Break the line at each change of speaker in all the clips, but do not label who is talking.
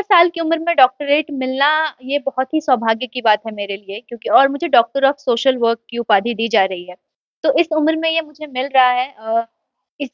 साल की उम्र में डॉक्टरेट मिलना ये बहुत ही सौभाग्य की बात है मेरे लिए, क्योंकि और मुझे डॉक्टर ऑफ सोशल वर्क की उपाधि दी जा रही है। तो इस उम्र में ये मुझे मिल रहा है।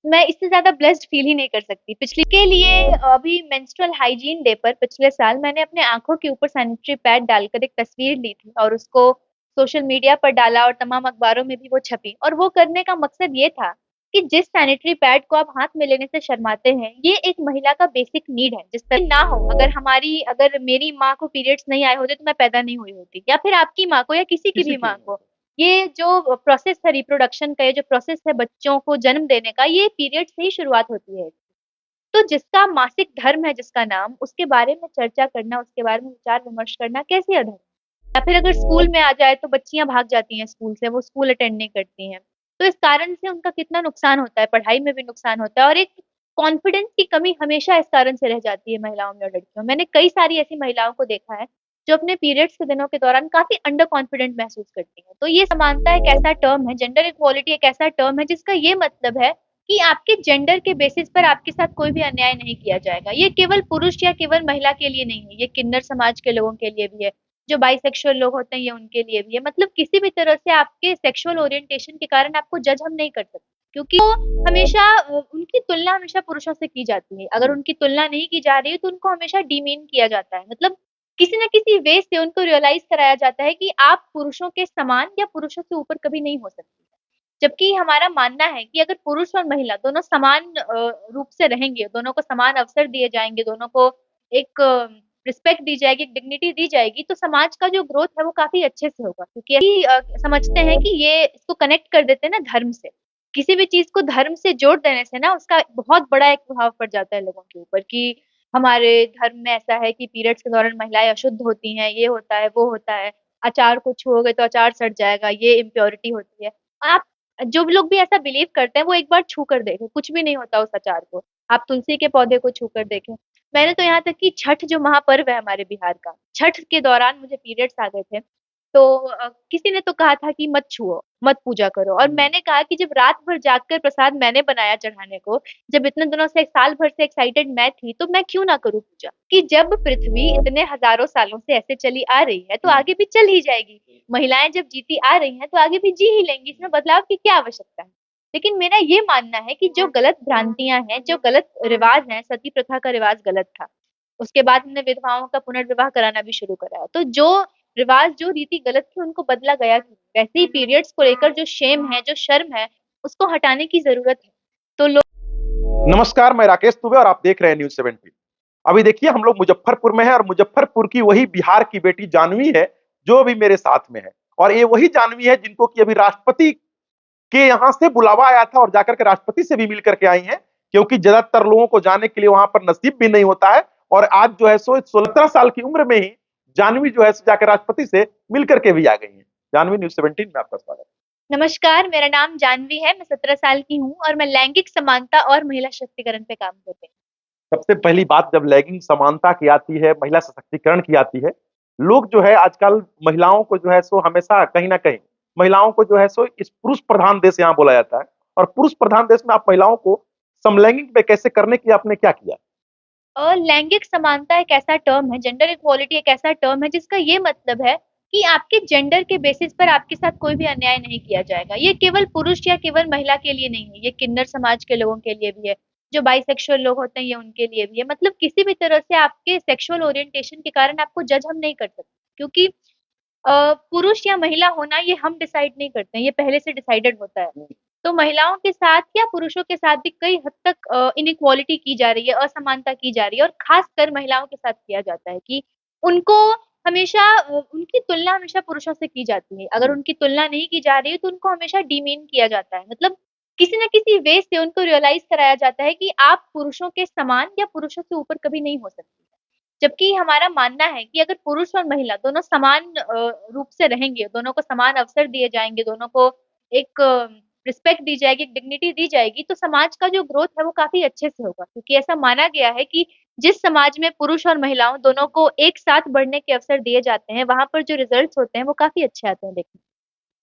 मैं इससे ज़्यादा ब्लेस्ड फ़ील ही नहीं कर सकती। पिछले के लिए अभी मेंस्ट्रुअल हाइजीन डे पर पिछले साल मैंने अपने आँखों के ऊपर सैनिटरी पैड डालकर एक तस्वीर ली थी और उसको सोशल मीडिया पर डाला और तमाम अखबारों में भी वो छपी, और वो करने का मकसद ये था कि जिस सैनिटरी पैड को आप हाथ में लेने से शर्माते हैं, ये एक महिला का बेसिक नीड है, जिस तरह ना हो। अगर मेरी माँ को पीरियड्स नहीं आए होते तो मैं पैदा नहीं हुई होती, या फिर आपकी माँ को या किसी की
किसी
भी
की
माँ
भी।
को। ये जो प्रोसेस है रिप्रोडक्शन का, ये जो प्रोसेस है बच्चों को जन्म देने का, ये पीरियड से ही शुरुआत होती है। तो जिसका मासिक धर्म है जिसका नाम, उसके बारे में चर्चा करना, उसके बारे में विचार-विमर्श करना कैसे अधर्म है? या फिर अगर स्कूल में आ जाए तो बच्चियाँ भाग जाती हैं स्कूल से, वो स्कूल अटेंड नहीं करती हैं। तो इस कारण से उनका कितना नुकसान होता है, पढ़ाई में भी नुकसान होता है, और एक कॉन्फिडेंस की कमी हमेशा इस कारण से रह जाती है महिलाओं में और लड़कियों में। मैंने कई सारी ऐसी महिलाओं को देखा है, जो अपने पीरियड्स के दिनों के दौरान काफ़ी अंडर कॉन्फिडेंट महसूस करती हैं। तो ये समानता एक ऐसा टर्म है, जेंडर इक्वालिटी एक ऐसा टर्म है जिसका ये मतलब है कि आपके जेंडर के बेसिस पर आपके साथ कोई भी अन्याय नहीं किया जाएगा। ये केवल पुरुष या केवल महिला के लिए नहीं है, ये किन्नर समाज के लोगों के लिए भी है। जो बाइसेक्सुअल लोग होते हैं, ये उनके लिए भी है। मतलब किसी भी तरह से आपके सेक्सुअल ओरिएंटेशन के कारण आपको जज हम नहीं कर सकते, क्योंकि वो उनकी तुलना हमेशा पुरुषों से की जाती है। अगर
जी।
उनकी तुलना नहीं की जा रही है तो उनको हमेशा डीमीन किया जाता है। मतलब किसी न किसी वे से उनको रियलाइज़ कराया जाता है कि आप पुरुषों के समान या पुरुषों से ऊपर कभी नहीं हो सकती। जबकि हमारा मानना है कि अगर पुरुष और महिला दोनों समान रूप से रहेंगे, दोनों को समान अवसर दिए जाएँगे, दोनों को एक रिस्पेक्ट दी जाएगी, एक डिग्निटी दी जाएगी, तो समाज का जो ग्रोथ है वो काफ़ी अच्छे से होगा। क्योंकि समझते हैं कि ये इसको कनेक्ट कर देते हैं ना धर्म से। किसी भी चीज़ को धर्म से जोड़ देने से ना उसका बहुत बड़ा एक प्रभाव पड़ जाता है लोगों के ऊपर, कि हमारे धर्म में ऐसा है कि पीरियड्स के दौरान महिलाएँ अशुद्ध होती हैं, ये होता है, वो होता है। अचार को छुओगे तो अचार सड़ जाएगा, ये इम्प्योरिटी होती है। आप जो भी लोग भी ऐसा बिलीव करते हैं, वो एक बार छू कर देखें, कुछ भी नहीं होता उस अचार को। आप तुलसी के पौधे को छू कर देखें। मैंने तो यहाँ तक कि छठ जो महापर्व है हमारे बिहार का, छठ के दौरान मुझे पीरियड्स आ गए थे, तो किसी ने तो कहा था कि मत छुओ, मत पूजा करो, और
हुँ।
मैंने कहा कि जब रात भर जाग कर प्रसाद मैंने बनाया चढ़ाने को, जब इतने दिनों से, 1 साल भर से एक्साइटेड मैं थी, तो मैं क्यों ना करूँ पूजा? कि जब पृथ्वी इतने हज़ारों सालों से ऐसे चली आ रही है, तो
हुँ।
आगे भी चल ही जाएगी। महिलाएँ जब जीती आ रही हैं, तो आगे भी जी ही लेंगी, इसमें बदलाव की क्या आवश्यकता है? लेकिन मेरा ये मानना है कि जो गलत भ्रांतियाँ हैं, जो गलत रिवाज़ हैं, सती प्रथा का रिवाज़ गलत था। उसके बाद हमने विधवाओं का पुनर्विवाह कराना भी शुरू करा है। तो जो रिवाज़, जो रीति गलत थी, उनको बदला गया क्यों? वैसे ही पीरियड्स को लेकर जो शेम है, जो शर्म है, उसको हटाने की ज़रूरत है। तो लो
नमस्कार, मैं राकेश दुबे और आप देख रहे हैं न्यूज़ 17। अभी देखिए हम लोग मुज़फ्फरपुर में हैं और मुज़फ्फरपुर की वही बिहार की बेटी जानवी है, जो अभी मेरे साथ में है। और ये वही जानवी है जिनको कि अभी राष्ट्रपति के यहाँ से बुलावा आया था और जाकर के राष्ट्रपति से भी मिल करके आई हैं, क्योंकि ज़्यादातर लोगों को जाने के लिए वहाँ पर नसीब भी नहीं होता है। और आज जो है सो 17 साल की उम्र में ही जानवी जो है सो जाकर राष्ट्रपति से मिल करके भी आ गई हैं। जानवी, न्यूज़ 17 में आपका स्वागत है।
नमस्कार, मेरा नाम जानवी है, मैं 17 साल की हूँ और मैं लैंगिक समानता और महिला शक्तिकरण पे काम करती हूँ।
सबसे पहली बात जब लैंगिक समानता की आती है, महिला सशक्तिकरण की आती है, लोग जो है आजकल महिलाओं को जो है सो हमेशा कहीं न कहीं महिलाओं को जो है सो इस पुरुष प्रधान देश यहाँ बोला जाता है। और पुरुष प्रधान देश में आप महिलाओं को समलैंगिक में कैसे करने की आपने क्या किया?
और लैंगिक समानता एक ऐसा टर्म है, जेंडर इक्वालिटी एक ऐसा टर्म है जिसका ये मतलब है कि आपके जेंडर के बेसिस पर आपके साथ कोई भी अन्याय नहीं किया जाएगा। ये केवल पुरुष या केवल महिला के लिए नहीं है, ये किन्नर समाज के लोगों के लिए भी है। जो बाइसेक्सुअल लोग होते हैं, ये उनके लिए भी है। मतलब किसी भी तरह से आपके सेक्सुअल ओरिएंटेशन के कारण आपको जज हम नहीं कर सकते, क्योंकि पुरुष या महिला होना ये हम डिसाइड नहीं करते हैं, ये पहले से डिसाइडेड होता है। तो महिलाओं के साथ या पुरुषों के साथ भी कई हद तक इनइक्वालिटी की जा रही है, असमानता की जा रही है, और ख़ासकर महिलाओं के साथ किया जाता है कि उनको उनकी तुलना हमेशा पुरुषों से की जाती है। अगर
जी।
उनकी तुलना नहीं की जा रही है तो उनको हमेशा डीमीन किया जाता है। मतलब किसी न किसी वे से उनको रियलाइज़ कराया जाता है कि आप पुरुषों के समान या पुरुषों से ऊपर कभी नहीं हो सकती। जबकि हमारा मानना है कि अगर पुरुष और महिला दोनों समान रूप से रहेंगे, दोनों को समान अवसर दिए जाएँगे, दोनों को एक रिस्पेक्ट दी जाएगी, एक डिग्निटी दी जाएगी, तो समाज का जो ग्रोथ है वो काफ़ी अच्छे से होगा। क्योंकि ऐसा माना गया है कि जिस समाज में पुरुष और महिलाओं दोनों को एक साथ बढ़ने के अवसर दिए जाते हैं, वहाँ पर जो रिज़ल्ट्स होते हैं वो काफ़ी अच्छे आते हैं देखने।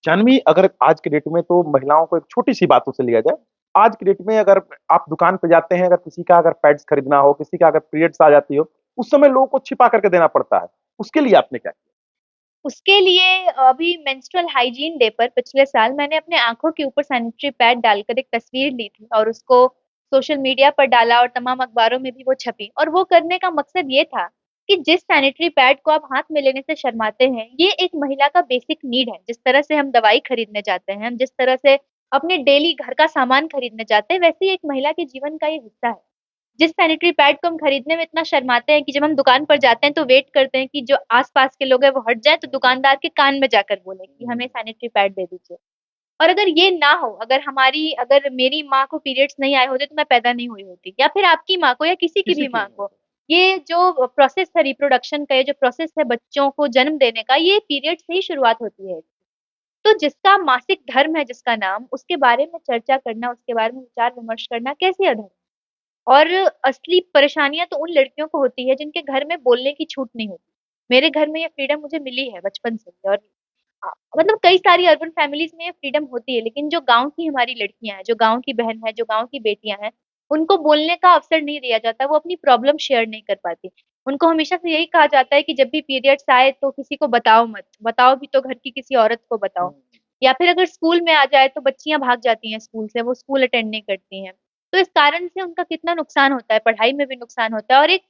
जानवी, अगर आज के डेट में तो महिलाओं को एक छोटी-सी बातों से लिया जाए, आज की डेट में अगर आप दुकान पे जाते हैं, अगर किसी का अगर पैड्स खरीदना हो, किसी का अगर पीरियड्स आ जाती हो, उस समय लोगों को छिपा करके देना पड़ता है। उसके लिए आपने क्या किया?
उसके लिए अभी मेंस्ट्रुअल हाइजीन डे पर पिछले साल मैंने अपने आँखों के ऊपर सैनिटरी पैड डालकर एक तस्वीर ली थी और उसको सोशल मीडिया पर डाला और तमाम अखबारों में भी वो छपी। और वो करने का मकसद ये था कि जिस सैनिटरी पैड को आप हाथ में लेने से शर्माते हैं, ये एक महिला का बेसिक नीड है। जिस तरह से हम दवाई खरीदने जाते हैं, हम जिस तरह से अपने डेली घर का सामान खरीदने जाते हैं, वैसे ही एक महिला के जीवन का ये हिस्सा है। जिस सैनिटरी पैड को हम खरीदने में इतना शर्माते हैं कि जब हम दुकान पर जाते हैं तो वेट करते हैं कि जो आस-पास के लोग हैं वो हट जाएँ तो दुकानदार के कान में जाकर बोलें कि हमें सैनिटरी पैड दे दीजिए। और अगर ये ना हो, अगर मेरी माँ को पीरियड्स नहीं आए होते तो मैं पैदा नहीं हुई होती, या फिर आपकी माँ को या किसी की
किसी
भी
की
माँ
नहीं
को।
होती।
ये जो प्रोसेस है रिप्रोडक्शन का, ये जो प्रोसेस है बच्चों को जन्म देने का, ये पीरियड से ही शुरुआत होती है। तो जिसका मासिक धर्म है जिसका नाम, उसके बारे में चर्चा करना, उसके बारे में विचार-विमर्श करना कैसे अधर्म है? और असली परेशानियाँ तो उन लड़कियों को होती है जिनके घर में बोलने की छूट नहीं होती। मेरे घर में ये फ्रीडम मुझे मिली है बचपन से ही। और मतलब कई सारी अर्बन फैमिलीज़ में ये फ्रीडम होती है, लेकिन जो गाँव की हमारी लड़कियाँ हैं, जो गाँव की बहन हैं, जो गाँव की बेटियाँ हैं, उनको बोलने का अवसर नहीं दिया जाता, वो अपनी प्रॉब्लम शेयर नहीं कर पाती। उनको हमेशा से यही कहा जाता है कि जब भी पीरियड्स आए तो किसी को बताओ मत, बताओ भी तो घर की किसी औरत को बताओ। या फिर अगर स्कूल में आ जाए तो बच्चियाँ भाग जाती हैं स्कूल से, वो स्कूल अटेंड नहीं करती हैं। तो इस कारण से उनका कितना नुकसान होता है, पढ़ाई में भी नुकसान होता है और एक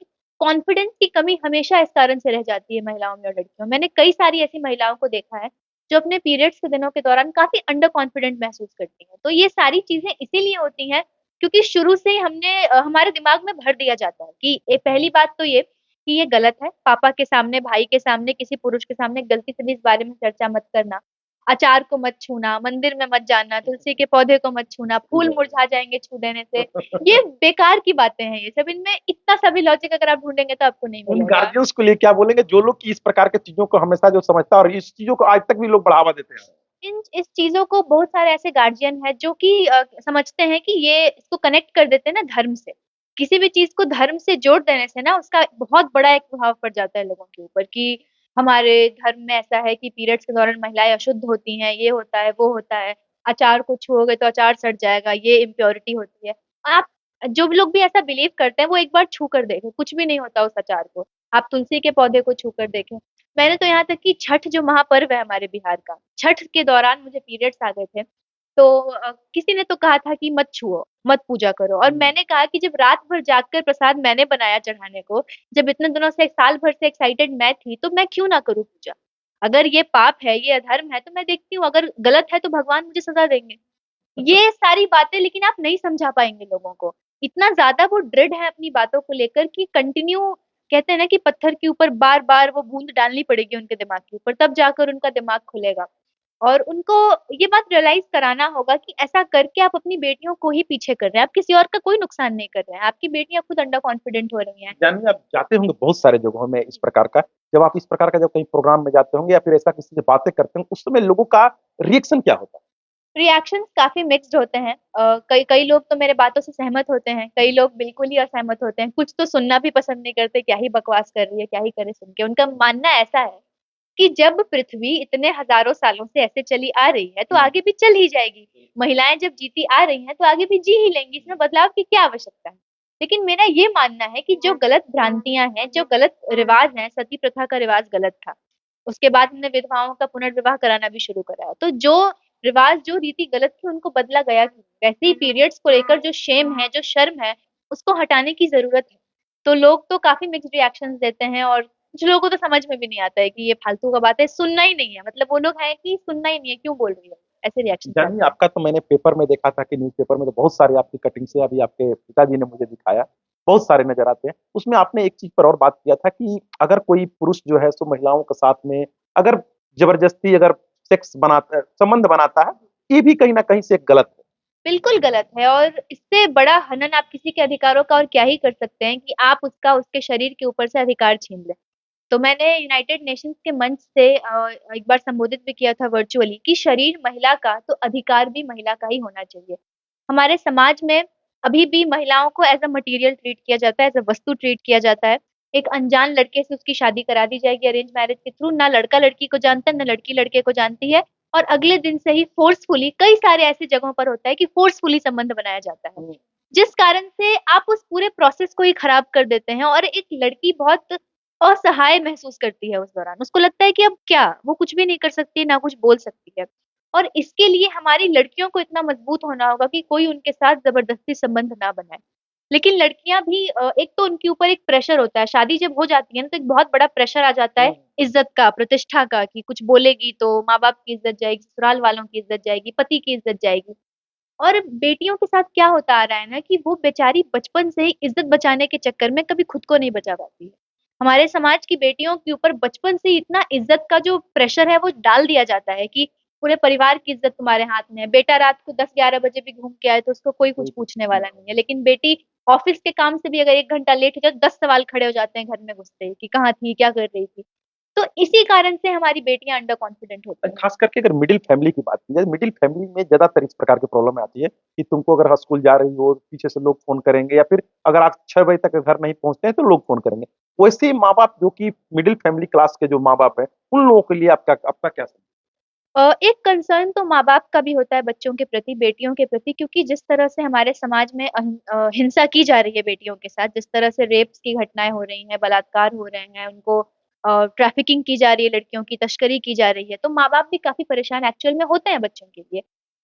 कॉन्फिडेंस की कमी हमेशा इस कारण से रह जाती है महिलाओं में और लड़कियों में। मैंने कई सारी ऐसी महिलाओं को देखा है, जो अपने पीरियड्स के दिनों के दौरान काफ़ी अंडर कॉन्फिडेंट महसूस करती हैं। तो ये सारी चीज़ें इसीलिए होती हैं, क्योंकि शुरू से ही हमारे दिमाग में भर दिया जाता है कि पहली बात तो ये कि ये गलत है, पापा के सामने, भाई के सामने, किसी पुरुष के सामने गलती से भी इस बारे में चर्चा मत करना। अचार को मत छूना, मंदिर में मत जाना, तुलसी के पौधे को मत छूना, फूल मुरझा जाएँगे छू देने से। ये बेकार की बातें हैं ये सब, इनमें इतना सा भी लॉजिक अगर आप ढूँढेंगे तो आपको नहीं
उन
मिलेगा।
गार्जियंस को लिए क्या बोलेंगे जो लोग कि इस प्रकार की चीज़ों को हमेशा जो समझता है और इस चीज़ों को आज तक भी लोग बढ़ावा देते हैं?
इस चीज़ों को बहुत सारे ऐसे गार्जियन हैं जो कि समझते हैं कि ये इसको कनेक्ट कर देते हैं ना धर्म से। किसी भी चीज़ को धर्म से जोड़ देने से ना उसका बहुत बड़ा एक प्रभाव पड़ जाता है लोगों के ऊपर कि हमारे धर्म में ऐसा है कि पीरियड्स के दौरान महिलाएँ अशुद्ध होती हैं, ये होता है, वो होता है। अचार को छुओगे तो अचार सड़ जाएगा, ये इम्प्योरिटी होती है। आप जो भी लोग भी ऐसा बिलीव करते हैं वो एक बार छू कर देखें, कुछ भी नहीं होता उस अचार को। आप तुलसी के पौधे को छू कर देखें। मैंने तो यहाँ तक कि छठ जो महापर्व है हमारे बिहार का, छठ के दौरान मुझे पीरियड्स आ गए थे, तो किसी ने तो कहा था कि मत छुओ, मत पूजा करो और मैंने कहा कि जब रात भर जागकर प्रसाद मैंने बनाया चढ़ाने को, जब इतने दिनों से 1 साल भर से एक्साइटेड मैं थी, तो मैं क्यों ना करूँ पूजा? अगर ये पाप है, ये अधर्म है, तो मैं देखती हूँ अगर गलत है तो भगवान मुझे सज़ा देंगे। ये सारी बातें लेकिन आप नहीं समझा पाएँगे लोगों को। इतना ज़्यादा वो दृढ़ है अपनी बातों को लेकर कि कंटिन्यू कहते हैं ना कि पत्थर के ऊपर बार-बार वो बूँद डालनी पड़ेगी उनके दिमाग के ऊपर, तब जाकर उनका दिमाग खुलेगा। और उनको ये बात रियलाइज़ कराना होगा कि ऐसा करके आप अपनी बेटियों को ही पीछे कर रहे हैं, आप किसी और का कोई नुकसान नहीं कर रहे हैं। आपकी बेटियाँ खुद अंडर कॉन्फिडेंट हो रही हैं।
जानवी आप जाते होंगे बहुत सारे जगहों में इस प्रकार का, जब आप इस प्रकार का जब कहीं प्रोग्राम में जाते होंगे या फिर ऐसा किसी से बातें करते हैं, उस समय लोगों का रिएक्शन क्या होता है?
रिएक्शंस काफ़ी मिक्स्ड होते हैं। कई कई लोग तो मेरे बातों से सहमत होते हैं, कई लोग बिल्कुल ही असहमत होते हैं, कुछ तो सुनना भी पसंद नहीं करते, क्या ही बकवास कर रही है, क्या ही करे सुन के। उनका मानना ऐसा है कि जब पृथ्वी इतने हज़ारों सालों से ऐसे चली आ रही है, तो आगे भी चल ही जाएगी। महिलाएँ जब जीती आ रही हैं, तो आगे भी जी ही लेंगी, इसमें बदलाव की क्या आवश्यकता है? लेकिन मेरा ये मानना है कि जो गलत भ्रांतियाँ हैं, जो गलत रिवाज़ हैं, सती प्रथा का रिवाज़ गलत था। उसके बाद हमने विधवाओं का पुनर्विवाह कराना भी शुरू करा है। तो जो रिवाज़, जो रीति गलत थी, उनको बदला गया क्यों? वैसे ही पीरियड्स को लेकर जो शेम है, जो शर्म है, उसको हटाने की ज़रूरत है। तो लोग तो काफ़ी मिक्स्ड रिएक्शंस देते हैं और कुछ लोगों को तो समझ में भी नहीं आता है कि ये फालतू का बात है, सुनना ही नहीं है। मतलब वो लोग हैं कि सुनना ही नहीं है, क्यों बोल रही हो? ऐसे रिएक्शंस
जानवी
आते हैं।
आपका तो मैंने पेपर में देखा था कि न्यूज़पेपर में तो बहुत सारी आपकी कटिंग्स अभी आपके पिताजी ने मुझे दिखाया, बहुत सारे नज़र आते हैं। उसमें आपने एक चीज़ पर और बात किया था कि अगर कोई पुरुष जो है सो महिलाओं के साथ में अगर ज़बरदस्ती अगर संबंध बनाता है, ये भी कहीं न कहीं से गलत है।
बिल्कुल गलत है और इससे बड़ा हनन आप किसी के अधिकारों का और क्या ही कर सकते हैं कि आप उसका उसके शरीर के ऊपर से अधिकार छीन लें। तो मैंने यूनाइटेड नेशंस के मंच से एक बार संबोधित भी किया था वर्चुअली कि शरीर महिला का तो अधिकार भी महिला का ही होना चाहिए। हमारे समाज में अभी भी महिलाओं को एज़ अ मटीरियल ट्रीट किया जाता है, एज़ अ वस्तु ट्रीट किया जाता है। एक अनजान लड़के से उसकी शादी करा दी जाएगी अरेंज मैरेज के थ्रू, ना लड़का लड़की को जानता है, ना लड़की लड़के को जानती है और अगले दिन से ही फ़ोर्सफुली कई सारे ऐसी जगहों पर होता है कि फ़ोर्सफुली संबंध बनाया जाता है। जिस कारण से आप उस पूरे प्रोसेस को ही खराब कर देते हैं और एक लड़की बहुत असहाय महसूस करती है उस दौरान। उसको लगता है कि अब क्या? वो कुछ भी नहीं कर सकती, ना कुछ बोल सकती है। और इसके लिए हमारी लड़कियों को इतना मजबूत होना होगा कि कोई उनके साथ ज़बरदस्ती संबंध ना बनाए। लेकिन लड़कियाँ भी एक तो उनके ऊपर एक प्रेशर होता है, शादी जब हो जाती है ना तो एक बहुत बड़ा प्रेशर आ जाता है इज़्ज़त का, प्रतिष्ठा का कि कुछ बोलेगी तो माँ-बाप की इज़्ज़त जाएगी, ससुराल वालों की इज़्ज़त जाएगी, पति की इज़्ज़त जाएगी। और बेटियों के साथ क्या होता आ रहा है ना कि वो बेचारी बचपन से ही इज़्ज़त बचाने के चक्कर में कभी खुद को नहीं बचा पाती है। हमारे समाज की बेटियों के ऊपर बचपन से ही इतना इज़्ज़त का जो प्रेशर है वो डाल दिया जाता है कि पूरे परिवार की इज़्ज़त तुम्हारे हाथ में है। बेटा रात को 10-11 बजे भी घूम के आए तो उसको कोई कुछ पूछने वाला नहीं है। लेकिन बेटी ऑफ़िस के काम से भी अगर 1 घंटा लेट हो जाए, 10 सवाल खड़े हो जाते हैं घर में घुसते ही कि कहाँ थी, क्या कर रही थी? तो इसी कारण से हमारी बेटियाँ अंडर कॉन्फिडेंट होती हैं।
खास करके अगर मिडिल फैमिली की बात की जाए, मिडिल फैमिली में ज्यादातर इस प्रकार की प्रॉब्लम आती है कि तुमको अगर स्कूल जा रही हो, पीछे से लोग फोन करेंगे, या फिर अगर आप 6 बजे तक घर नहीं पहुंचते हैं तो लोग फोन करेंगे। वैसे ही माँ बाप जो कि मिडिल फैमिली क्लास के जो माँ बाप है, उन लोगों के लिए आपका आपका क्या समझ?
एक कंसर्न तो माँ-बाप का भी होता है बच्चों के प्रति, बेटियों के प्रति क्योंकि जिस तरह से हमारे समाज में हिंसा की जा रही है बेटियों के साथ, जिस तरह से रेप्स की घटनाएँ हो रही हैं, बलात्कार हो रहे हैं, उनको ट्रैफिकिंग की जा रही है लड़कियों की, तस्करी की जा रही है, तो माँ-बाप भी काफ़ी परेशान एक्चुअल में होते हैं बच्चों के लिए।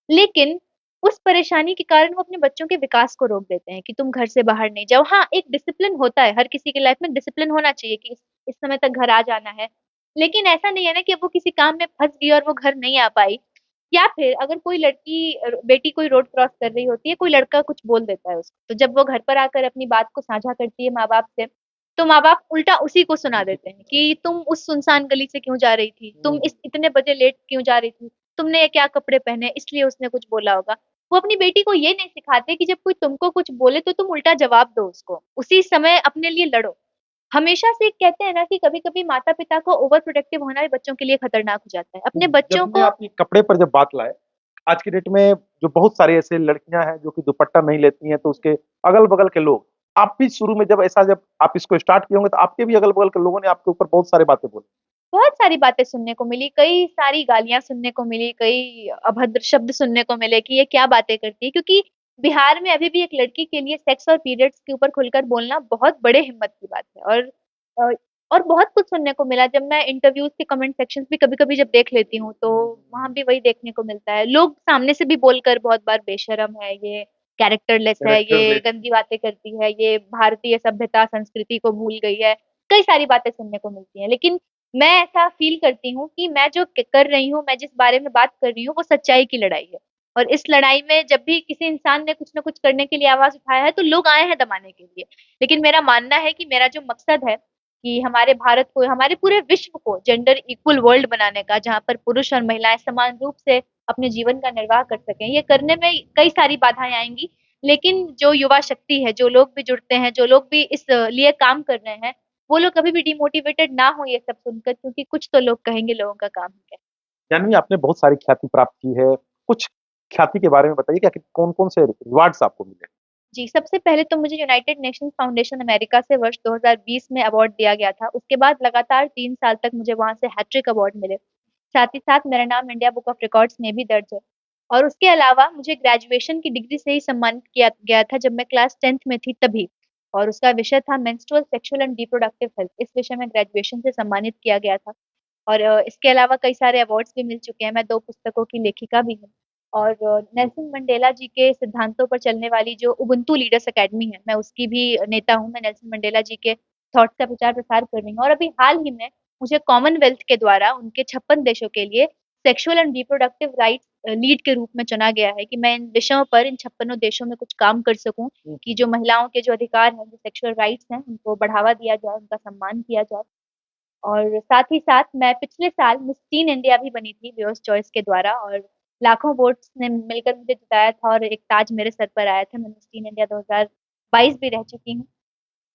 लेकिन उस परेशानी के कारण वो अपने बच्चों के विकास को रोक देते हैं कि तुम घर से बाहर नहीं जाओ। हाँ, एक डिसिप्लिन होता है, हर किसी की लाइफ में डिसिप्लिन होना चाहिए कि इस समय तक घर आ जाना है। लेकिन ऐसा नहीं है ना कि अब वो किसी काम में फँस गई और वो घर नहीं आ पाई या फिर अगर कोई लड़की बेटी कोई रोड क्रॉस कर रही होती है, कोई लड़का कुछ बोल देता है उसको, तो जब वो घर पर आकर अपनी बात को साझा करती है माँ-बाप से, तो माँ-बाप उल्टा उसी को सुना देते हैं कि तुम उस सुनसान गली से क्यों जा रही थी? तुम इस इतने बजे लेट क्यों जा रही थी? तुमने ये क्या कपड़े पहने इसलिए उसने कुछ बोला होगा। वो अपनी बेटी को ये नहीं सिखाते कि जब कोई तुमको कुछ बोले तो तुम उल्टा जवाब दो उसको, उसी समय अपने लिए लड़ो। हमेशा से कहते हैं ना कि कभी-कभी माता-पिता को ओवर प्रोटेक्टिव होना भी बच्चों के लिए खतरनाक हो जाता है। अपने
जब
बच्चों
मैं
को
आपकी कपड़े पर जब बात लाए, आज की डेट में जो बहुत सारी ऐसे लड़कियां हैं जो कि दुपट्टा नहीं लेती हैं, तो उसके अगल बगल के लोग, आप भी शुरू में जब आप इसको स्टार्ट किए होंगे तो आपके भी अगल बगल के लोगों ने आपके ऊपर बहुत सारी बातें बोली।
बहुत सारी बातें सुनने को मिली, कई सारी गालियाँ सुनने को मिली, कई अभद्र शब्द सुनने को मिले कि ये क्या बातें करती है क्योंकि बिहार में अभी भी एक लड़की के लिए सेक्स और पीरियड्स के ऊपर खुलकर बोलना बहुत बड़े हिम्मत की बात है अ, और बहुत कुछ सुनने को मिला जब मैं इंटरव्यूज़ के कमेंट सेक्शंस भी कभी-कभी जब देख लेती हूँ, तो वहाँ भी वही देखने को मिलता है। लोग सामने से भी बोलकर बहुत बार बेशर्म है, ये कैरेक्टरलेस है,
कैरेक्टर
ये
लेस।
गंदी बातें करती है, ये भारतीय सभ्यता संस्कृति को भूल गई है, कई सारी बातें सुनने को मिलती हैं। लेकिन मैं ऐसा फ़ील करती हूँ कि मैं जो क कर रही हूँ, मैं जिस बारे में बात कर रही हूँ, वो सच्चाई की लड़ाई है। और इस लड़ाई में जब भी किसी इंसान ने कुछ न कुछ करने के लिए आवाज़ उठाया है, तो लोग आए हैं दबाने के लिए। लेकिन मेरा मानना है कि मेरा जो मकसद है कि हमारे भारत को, हमारे पूरे विश्व को जेंडर इक्वल वर्ल्ड बनाने का, जहाँ पर पुरुष और महिलाएँ समान रूप से अपने जीवन का निर्वाह कर सकें। ये करने में कई सारी बाधाएँ आएँगी, लेकिन जो युवा शक्ति है, जो लोग भी जुड़ते हैं, जो लोग भी इस लिए काम कर रहे हैं, वो लोग कभी भी डिमोटिवेटेड ना हो ये सब सुनकर क्योंकि कुछ तो लोग कहेंगे लोगों का काम ही क्या है।
यानी आपने बहुत सारी ख्याति प्राप्त की है। कुछ ख्याति के बारे में बताइए कि आखिर कौन-कौन से रिवार्ड्स आपको मिले?
जी, सबसे पहले तो मुझे यूनाइटेड नेशंस फाउंडेशन अमेरिका से वर्ष 2020 में अवार्ड दिया गया था। उसके बाद लगातार 3 साल तक मुझे वहाँ से हैट्रिक अवार्ड मिले। साथ ही साथ मेरा नाम इंडिया बुक ऑफ रिकॉर्ड्स में भी दर्ज है। और उसके अलावा मुझे ग्रेजुएशन की डिग्री से ही सम्मानित किया गया था जब मैं क्लास 10th में थी तभी। और उसका विषय था menstrual, sexual and reproductive health. इस विषय में ग्रेजुएशन से सम्मानित किया गया था। और इसके अलावा कई सारे अवार्ड्स भी मिल चुके हैं। मैं 2 पुस्तकों की लेखिका भी हूँ। और नेल्सन मंडेला जी के सिद्धांतों पर चलने वाली जो उबुंटू लीडर्स अकेडमी है, मैं उसकी भी नेता हूँ। मैं नेल्सन मंडेला जी के थॉट्स का प्रचार-प्रसार कर रही हूँ और अभी हाल ही में मुझे कॉमनवेल्थ के द्वारा उनके 56 देशों के लिए sexual and reproductive rights lead के रूप में चुना गया है कि मैं इन विषयों पर इन 56 देशों में कुछ काम कर सकूँ
हुँ,
कि जो महिलाओं के जो अधिकार हैं, जो सेक्सुअल राइट्स हैं, उनको बढ़ावा दिया जाए, उनका सम्मान किया जाए। और साथ ही साथ मैं पिछले साल मिस टीन इंडिया भी बनी थी व्यूअर्स चॉइस के द्वारा और लाखों वोट्स ने मिलकर मुझे जिताया था और एक ताज मेरे सर पर आया था। मैं मिस टीन इंडिया 2022 भी रह चुकी हूँ।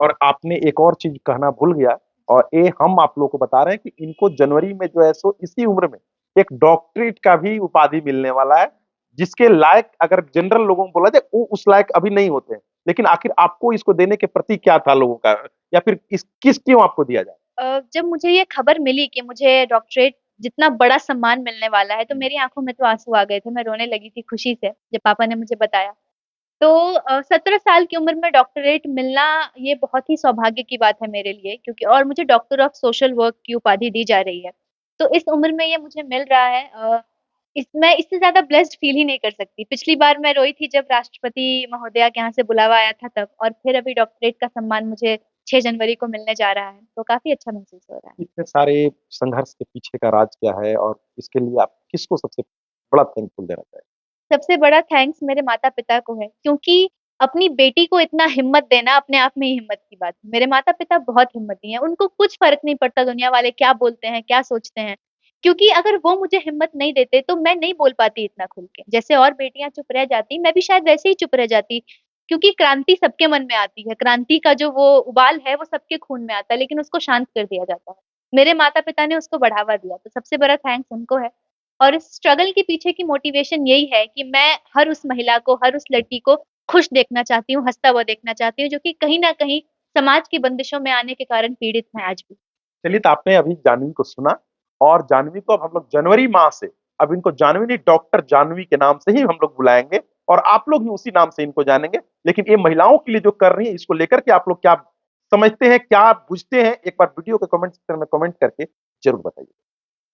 और आपने एक और चीज़ कहना भूल गया, और ये हम आप लोगों को बता रहे हैं कि इनको जनवरी में जो है सो इसी उम्र में एक डॉक्टरेट का भी उपाधि मिलने वाला है, जिसके लायक अगर जनरल लोगों को बोला जाए, वो उस लायक अभी नहीं होते हैं। लेकिन आखिर आपको इसको देने के प्रति क्या था लोगों का, या फिर किस क्यों आपको दिया जाए?
जब मुझे ये खबर मिली कि मुझे डॉक्टरेट जितना बड़ा सम्मान मिलने वाला है, तो मेरी आँखों में तो आँसू आ गए थे। मैं रोने लगी थी खुशी से, जब पापा ने मुझे बताया। तो 17 साल की उम्र में डॉक्टरेट मिलना ये बहुत ही सौभाग्य की बात है मेरे लिए, क्योंकि और मुझे डॉक्टर ऑफ सोशल वर्क की उपाधि दी जा रही है। तो इस उम्र में ये मुझे मिल रहा है, मैं इससे ज़्यादा ब्लेस्ड फ़ील ही नहीं कर सकती। पिछली बार मैं रोई थी जब राष्ट्रपति महोदया के यहाँ से बुलावा आया था तब, और फिर अभी डॉक्टरेट का सम्मान मुझे 6 जनवरी को मिलने जा रहा है, तो काफ़ी अच्छा महसूस हो रहा है।
इतने सारे संघर्ष के पीछे का राज क्या है और इसके लिए आप किसको सबसे बड़ा थैंकफुल देना चाहेंगे?
सबसे बड़ा थैंक्स मेरे माता-पिता को है, क्योंकि अपनी बेटी को इतना हिम्मत देना अपने आप में ही हिम्मत की बात है। मेरे माता-पिता बहुत हिम्मती हैं, उनको कुछ फ़र्क नहीं पड़ता दुनिया वाले क्या बोलते हैं, क्या सोचते हैं। क्योंकि अगर वो मुझे हिम्मत नहीं देते तो मैं नहीं बोल पाती इतना खुल के। जैसे और बेटियाँ चुप रह जाती, मैं भी शायद वैसे ही चुप रह जाती, क्योंकि क्रांति सबके मन में आती है। क्रांति का जो वो उबाल है वो सबके खून में आता है, लेकिन उसको शांत कर दिया जाता है। मेरे माता-पिता ने उसको बढ़ावा दिया, तो सबसे बड़ा थैंक्स उनको है। और इस स्ट्रगल के पीछे की मोटिवेशन यही है कि मैं हर उस महिला को, हर उस लड़की को खुश देखना चाहती हूँ, हँसता हुआ देखना चाहती हूँ, जो कि कहीं न कहीं समाज की बंदिशों में आने के कारण पीड़ित हैं आज भी।
चलिए, तो आपने अभी जाह्नवी को सुना और जाह्नवी को अब हम लोग जनवरी माह से अब इनको जाह्नवी नहीं, डॉक्टर जाह्नवी के नाम से ही हम लोग बुलाएँगे और आप लोग भी उसी नाम से इनको जानेंगे। लेकिन ये महिलाओं के लिए जो कर रही हैं, इसको लेकर के आप लोग क्या समझते हैं, क्या बुझते हैं? एक बार वीडियो के कमेंट सेक्शन में कमेंट करके ज़रूर बताइए।